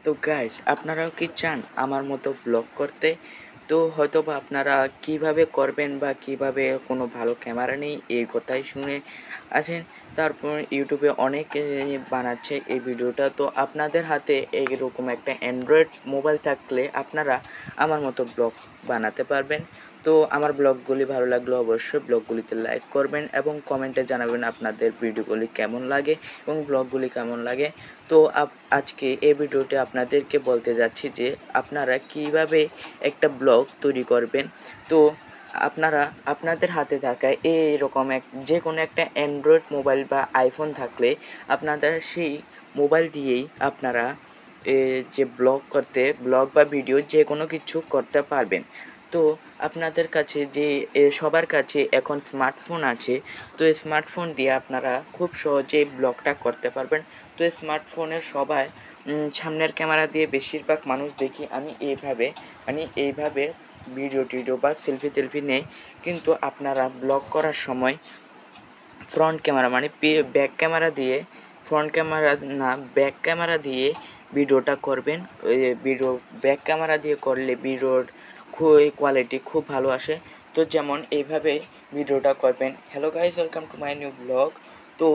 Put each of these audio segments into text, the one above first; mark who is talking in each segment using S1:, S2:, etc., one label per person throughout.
S1: তো গাইস, আপনারাও কি চান আমার মতো ব্লগ করতে? তো হয়তোবা আপনারা কিভাবে করবেন বা কিভাবে কোনো ভালো ক্যামেরা নেই এই কথাই শুনে আছেন। তারপর ইউটিউবে অনেকে বানাচ্ছে এই ভিডিওটা। তো আপনাদের হাতে এইরকম একটা অ্যান্ড্রয়েড মোবাইল থাকলে আপনারা আমার মতো ব্লগ বানাতে পারবেন। তো আমার ব্লগগুলি ভালো লাগলে অবশ্যই ব্লগগুলিতে লাইক করবেন এবং কমেন্টে জানাবেন আপনাদের ভিডিওগুলি কেমন লাগে এবং ব্লগগুলি কেমন লাগে। তো আজকে এই ভিডিওতে আপনাদেরকে বলতে যাচ্ছি যে আপনারা কিভাবে একটা ব্লগ তৈরি করবেন। তো আপনারা আপনাদের হাতে থাকা এরকম যে কোনো একটা অ্যান্ড্রয়েড মোবাইল বা আইফোন থাকলে আপনাদের সেই মোবাইল দিয়েই আপনারা যে ব্লগ বা ভিডিও যে কোনো কিছু করতে পারবেন। তো আপনাদের কাছে যে সবার কাছে এখন স্মার্টফোন আছে, তো এই স্মার্টফোন দিয়ে আপনারা খুব সহজে ব্লগটা করতে পারবেন। তো স্মার্টফোনের সবাই সামনের ক্যামেরা দিয়ে বেশিরভাগ মানুষ দেখি আমি এইভাবে ভিডিও টিডিও বা সেলফি নেই, কিন্তু আপনারা ব্লগ করার সময় ফ্রন্ট ক্যামেরা ব্যাক ক্যামেরা দিয়ে ফ্রন্ট ক্যামেরা না ব্যাক ক্যামেরা দিয়ে ভিডিওটা করবেন। ওই ভিডিও ব্যাক ক্যামেরা দিয়ে করলে ভিডিওর কোয়ালিটি খুব ভালো আসে। তো যেমন এইভাবে ভিডিওটা করবেন। Hello guys, welcome to my new blog. তো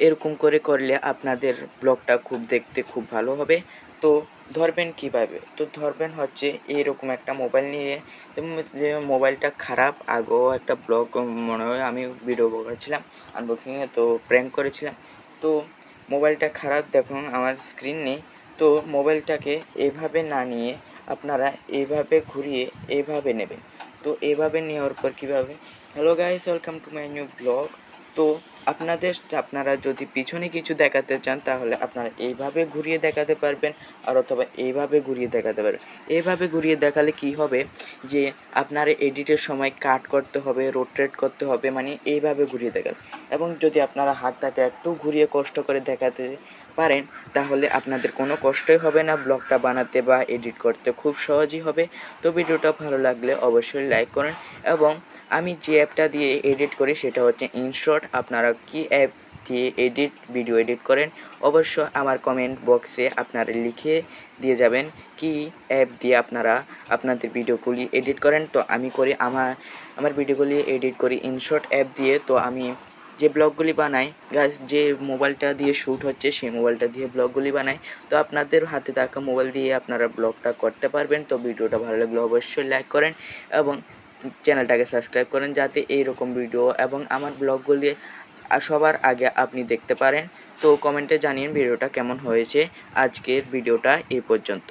S1: এরকম করে করলে আপনাদের ব্লগটা দেখতে খুব ভালো হবে। তো ধরবেন কিভাবে? তো ধরবেন হচ্ছে এইরকম একটা মোবাইল নিয়ে। যে মোবাইলটা খারাপ, আগেও একটা ব্লগ মনে হয় আমি ভিডিও করেছিলাম আনবক্সিংয়ে, তো প্র্যাঙ্ক করেছিলাম। তো মোবাইলটা খারাপ দেখুন, আমার স্ক্রিন নেই। তো মোবাইলটাকে এইভাবে না নিয়ে আপনারা এইভাবে ঘুরিয়ে এইভাবে নেবেন। তো এইভাবে নেওয়ার পর কীভাবে, hello guys, welcome to my new blog. তো আপনারা যদি পিছনে কিছু দেখাতে চান তাহলে আপনারা এইভাবে ঘুরিয়ে দেখাতে পারবেন, আর অথবা এইভাবে ঘুরিয়ে দেখাতে পারবেন। এইভাবে ঘুরিয়ে দেখালে কি হবে যে আপনার এডিটের সময় কাট করতে হবে, রোটেট করতে হবে, এইভাবে ঘুরিয়ে দেখালে। এবং যদি আপনারা হাতটাকে একটু ঘুরিয়ে কষ্ট করে দেখাতে পারেন তাহলে আপনাদের কোনো কষ্টই হবে না, ব্লগটা বানাতে বা এডিট করতে খুব সহজই হবে। তো ভিডিওটা ভালো লাগলে অবশ্যই লাইক করেন। এবং আমি যে অ্যাপটা দিয়ে এডিট করি সেটা হচ্ছে ইনশট। আপনারা কি অ্যাপ দিয়ে ভিডিও এডিট করেন অবশ্য আমার কমেন্ট বক্সে আপনারা লিখে দিয়ে যাবেন কি অ্যাপ দিয়ে আপনারা আপনাদের ভিডিওগুলি এডিট করেন। তো আমি করি আমার ভিডিওগুলি এডিট করি ইনশট অ্যাপ দিয়ে। তো আমি যে ব্লগগুলি বানাই গাইস, যে মোবাইলটা দিয়ে শ্যুট হচ্ছে সেই মোবাইলটা দিয়ে ব্লগগুলি বানাই। তো আপনাদের হাতে থাকা মোবাইল দিয়ে আপনারা ব্লগটা করতে পারবেন। তো ভিডিওটা ভালো লাগলে অবশ্যই লাইক করেন এবং চ্যানেলটাকে সাবস্ক্রাইব করেন যাতে এইরকম ভিডিও এবং আমার ব্লগগুলি সবার আগে আপনি দেখতে পারেন। তো কমেন্টে জানিয়ে ভিডিওটা কেমন হয়েছে। আজকের ভিডিওটা এই পর্যন্ত।